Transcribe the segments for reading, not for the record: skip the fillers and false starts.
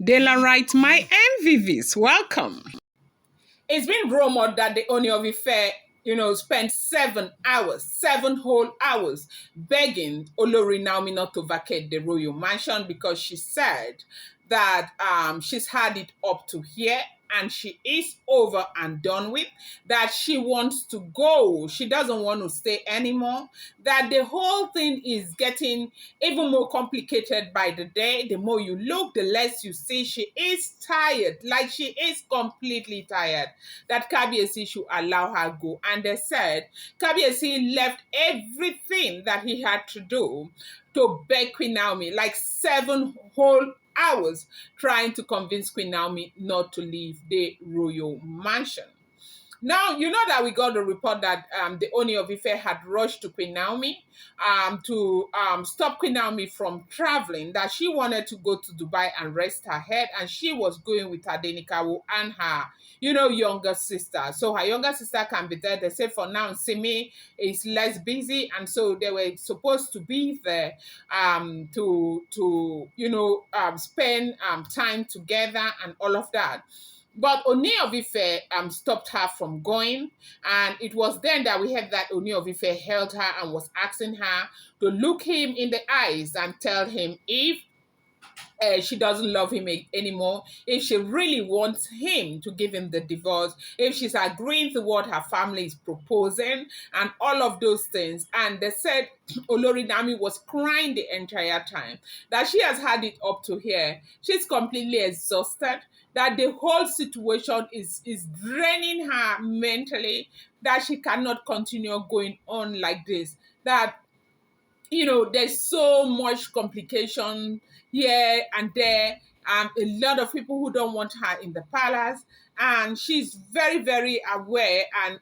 Dela writes, my MVVs, welcome. It's been rumored that the Ooni of Ife, spent 7 hours, 7 whole hours, begging Olori Naomi not to vacate the royal mansion because she said that she's had it up to here and she is over and done with, that she wants to go. She doesn't want to stay anymore, that the whole thing is getting even more complicated by the day. The more you look, the less you see. She is tired, like she is completely tired, that Kabiyesi should allow her go. And they said Kabiyesi left everything that he had to do to beg Queen Naomi, like 7 whole hours trying to convince Queen Naomi not to leave the royal mansion. Now, you know that we got the report that the Ooni of Ife had rushed to Queen Naomi to stop Queen Naomi from traveling, that she wanted to go to Dubai and rest her head, and she was going with her Denikawu and her, younger sister. So her younger sister can be there. They said for now, Simi is less busy, and so they were supposed to be there to spend time together and all of that. But Ooni of Ife stopped her from going, and it was then that we heard that Ooni of Ife held her and was asking her to look him in the eyes and tell him if she doesn't love him anymore, if she really wants him to give him the divorce, if she's agreeing to what her family is proposing, and all of those things. And they said Olori Naomi was crying the entire time, that she has had it up to here. She's completely exhausted, that the whole situation is draining her mentally, that she cannot continue going on like this, that there's so much complication here and there. A lot of people who don't want her in the palace. And she's very, very aware and,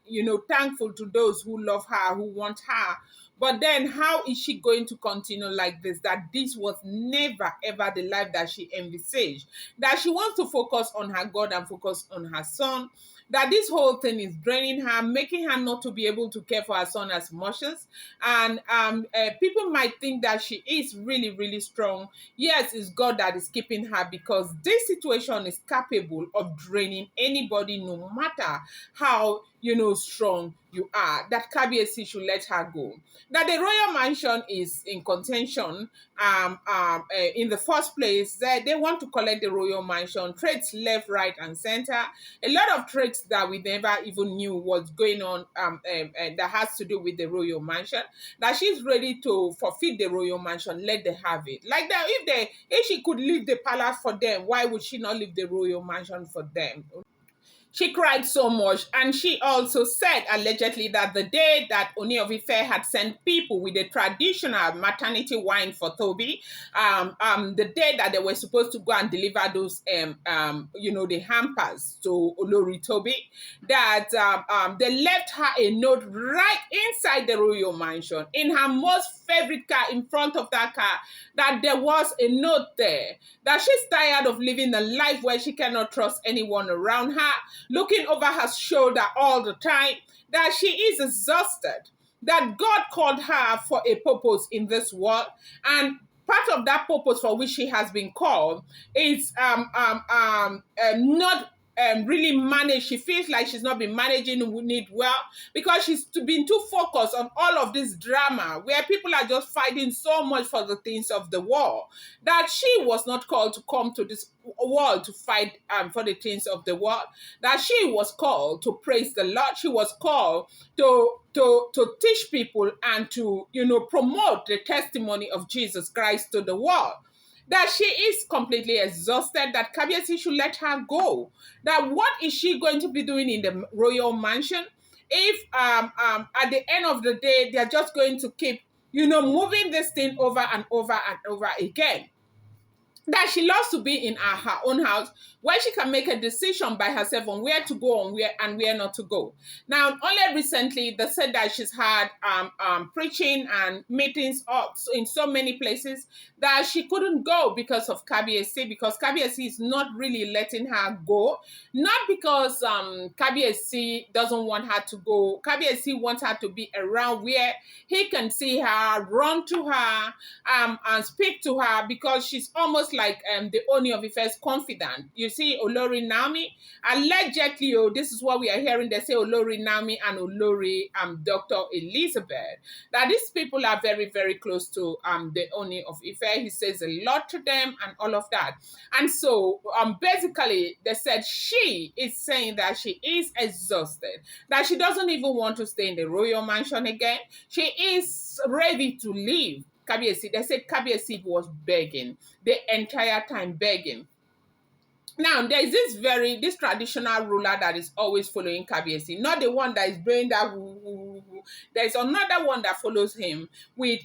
thankful to those who love her, who want her. But then how is she going to continue like this? That this was never, ever the life that she envisaged. That she wants to focus on her God and focus on her son. That this whole thing is draining her, making her not to be able to care for her son as much as. And people might think that she is really, really strong. Yes, it's God that is keeping her, because this situation is capable of draining anybody, no matter how strong you are. That Kabiyesi should let her go. That the royal mansion is in contention. In the first place, they want to collect the royal mansion, trades left, right, and center. A lot of trades that we never even knew what's going on, that has to do with the royal mansion. That she's ready to forfeit the royal mansion, let them have it. Like that, if she could leave the palace for them, why would she not leave the royal mansion for them? She cried so much, and she also said allegedly that the day that Ooni of Ife had sent people with the traditional maternity wine for Toby, the day that they were supposed to go and deliver those, the hampers to Olori Toby, that they left her a note right inside the royal mansion, in her most favorite car, in front of that car, that there was a note there, that she's tired of living a life where she cannot trust anyone around her, looking over her shoulder all the time, that she is exhausted, that God called her for a purpose in this world, and part of that purpose for which she has been called is not really manage. She feels like she's not been managing it well, because she's been too focused on all of this drama where people are just fighting so much for the things of the world, that she was not called to come to this world to fight for the things of the world, that she was called to praise the Lord. She was called to teach people and to promote the testimony of Jesus Christ to the world. That she is completely exhausted, that Kabiyesi should let her go. That what is she going to be doing in the royal mansion if at the end of the day they're just going to keep moving this thing over and over and over again? That she loves to be in her own house, where she can make a decision by herself on where to go and where not to go. Now, only recently they said that she's had preaching and meetings up in so many places that she couldn't go because of Kabiyesi, because Kabiyesi is not really letting her go. Not because Kabiyesi doesn't want her to go. Kabiyesi wants her to be around where he can see her, run to her, and speak to her, because she's almost like the Ooni of Ife's confidant. You see, Olori Naomi, allegedly, oh, this is what we are hearing. They say Olori Naomi and Olori Dr. Elizabeth. That these people are very, very close to the Ooni of Ife. He says a lot to them and all of that. And so basically they said she is saying that she is exhausted, that she doesn't even want to stay in the royal mansion again. She is ready to leave. Kabiyesi, they said Kabiyesi was begging the entire time, begging. Now, there's this traditional ruler that is always following Kabiyesi, not the one that is doing that. There's another one that follows him with,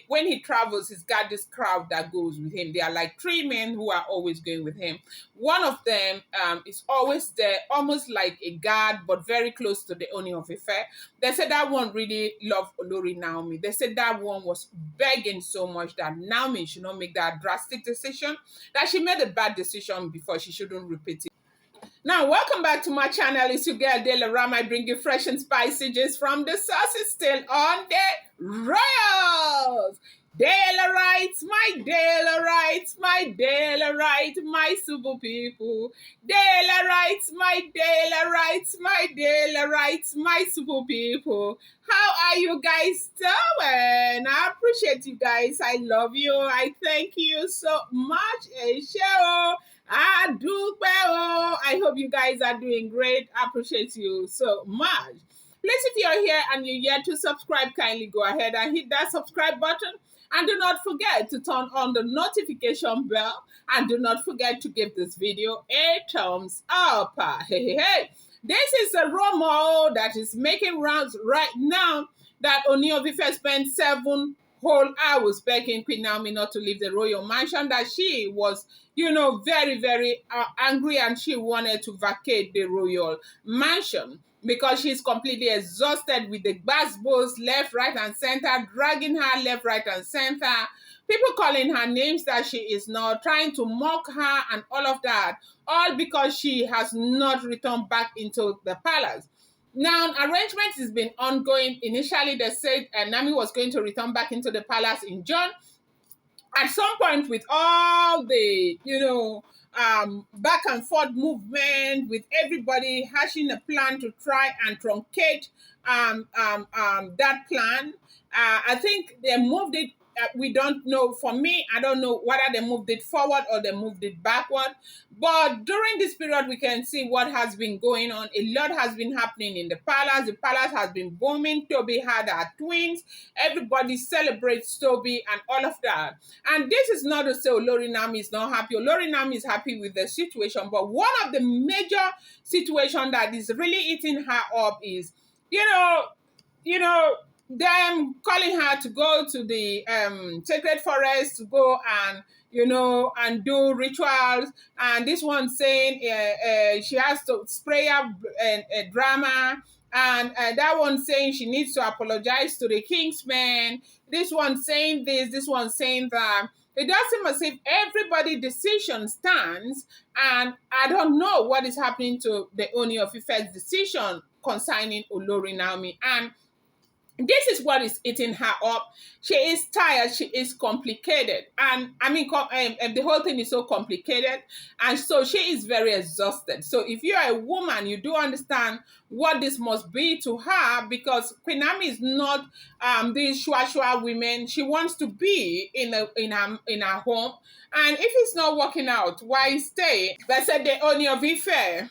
when he travels, he's got this crowd that goes with him. There are like three men who are always going with him. One of them is always there, almost like a guard, but very close to the Ooni of Ife. They said that one really loved Olori Naomi. They said that one was begging so much that Naomi should not make that drastic decision, that she made a bad decision before, she shouldn't repeat it. Now, welcome back to my channel. It's your girl, Dela Ram. I bring you fresh and spicy gist from the sources, still on the Royals. Dela rights, my Dela rights, my Dela rights, my Subu people. Dela rights, my Dela rights, my Dela rights, my Subu people. How are you guys doing? I appreciate you guys. I love you. I thank you so much. I hope you guys are doing great. I appreciate you so much. Please, if you're here and you're yet to subscribe, kindly go ahead and hit that subscribe button. And do not forget to turn on the notification bell. And do not forget to give this video a thumbs up. Hey. This is a rumor that is making rounds right now that Ooni of Ife spent 7 whole hours begging Queen Naomi not to leave the royal mansion, that she was, very, very angry, and she wanted to vacate the royal mansion because she's completely exhausted with the gbasgbos left, right, and center, dragging her left, right, and center. People calling her names that she is not, trying to mock her and all of that, all because she has not returned back into the palace. Now, arrangement has been ongoing. Initially, they said Naomi was going to return back into the palace in June. At some point, with all the, back and forth movement, with everybody hashing a plan to try and truncate that plan, I think they moved it. We don't know. For me, I don't know whether they moved it forward or they moved it backward. But during this period, we can see what has been going on. A lot has been happening in the palace. The palace has been booming. Toby had her twins. Everybody celebrates Toby and all of that. And this is not to say Olori Naomi is not happy. Olori Naomi is happy with the situation. But one of the major situations that is really eating her up is, them calling her to go to the sacred forest to go and do rituals, and this one saying she has to spray up a drama, and that one saying she needs to apologize to the king's men, this one saying this one saying that. It does seem as if everybody's decision stands, and I don't know what is happening to the Ooni of Ife's decision concerning Olori Naomi. And this is what is eating her up. She is tired. She is complicated. And I mean, the whole thing is so complicated. And so she is very exhausted. So if you are a woman, you do understand what this must be to her, because Queen Naomi is not these shua women. She wants to be in her home. And if it's not working out, why stay? They said the Ooni of Ife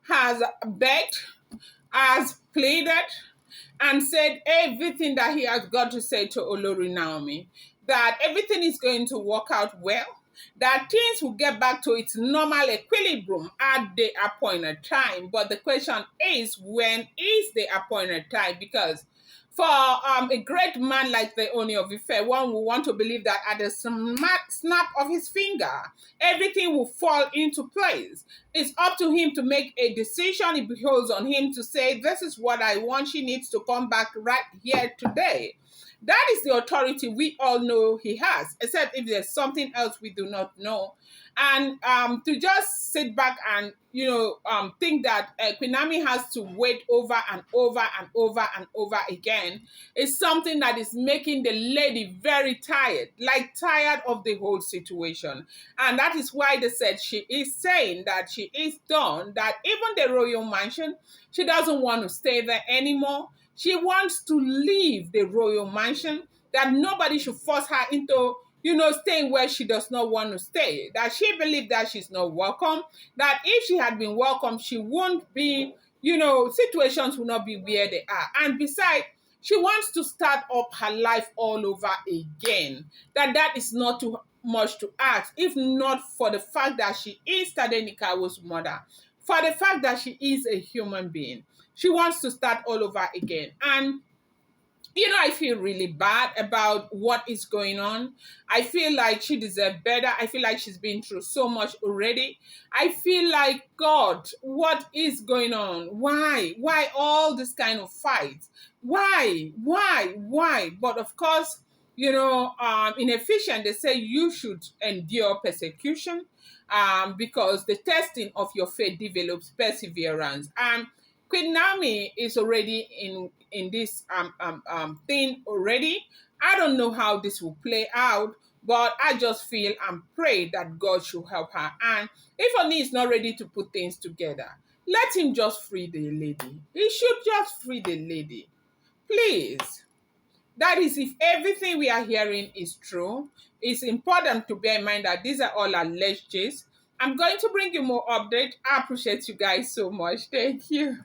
has begged, has pleaded, and said everything that he has got to say to Olori Naomi, that everything is going to work out well, that things will get back to its normal equilibrium at the appointed time. But the question is, when is the appointed time? Because for a great man like the Ooni of Ife, one will want to believe that at the snap of his finger, everything will fall into place. It's up to him to make a decision. It behoves on him to say, this is what I want. She needs to come back right here today. That is the authority we all know he has, except if there's something else we do not know. And to just sit back and think that Queen Naomi has to wait over and over and over and over again is something that is making the lady very tired, like tired of the whole situation. And that is why they said she is saying that she is done, that even the royal mansion, she doesn't want to stay there anymore. She wants to leave the royal mansion, that nobody should force her into, staying where she does not want to stay. That she believes that she's not welcome, that if she had been welcome, she won't be, situations will not be where they are. And besides, she wants to start up her life all over again. That is not too much to ask, if not for the fact that she is Tadenikawo's mother, for the fact that she is a human being. She wants to start all over again. And I feel really bad about what is going on. I feel like she deserves better. I feel like she's been through so much already. I feel like, God, what is going on? Why? Why all this kind of fights? Why? Why? Why? But of course, in Ephesians, they say you should endure persecution because the testing of your faith develops perseverance. And Queen Naomi is already in this thing already. I don't know how this will play out, but I just feel and pray that God should help her. And if Oni is not ready to put things together, let him just free the lady. He should just free the lady. Please. That is, if everything we are hearing is true, it's important to bear in mind that these are all alleged gist. I'm going to bring you more updates. I appreciate you guys so much. Thank you.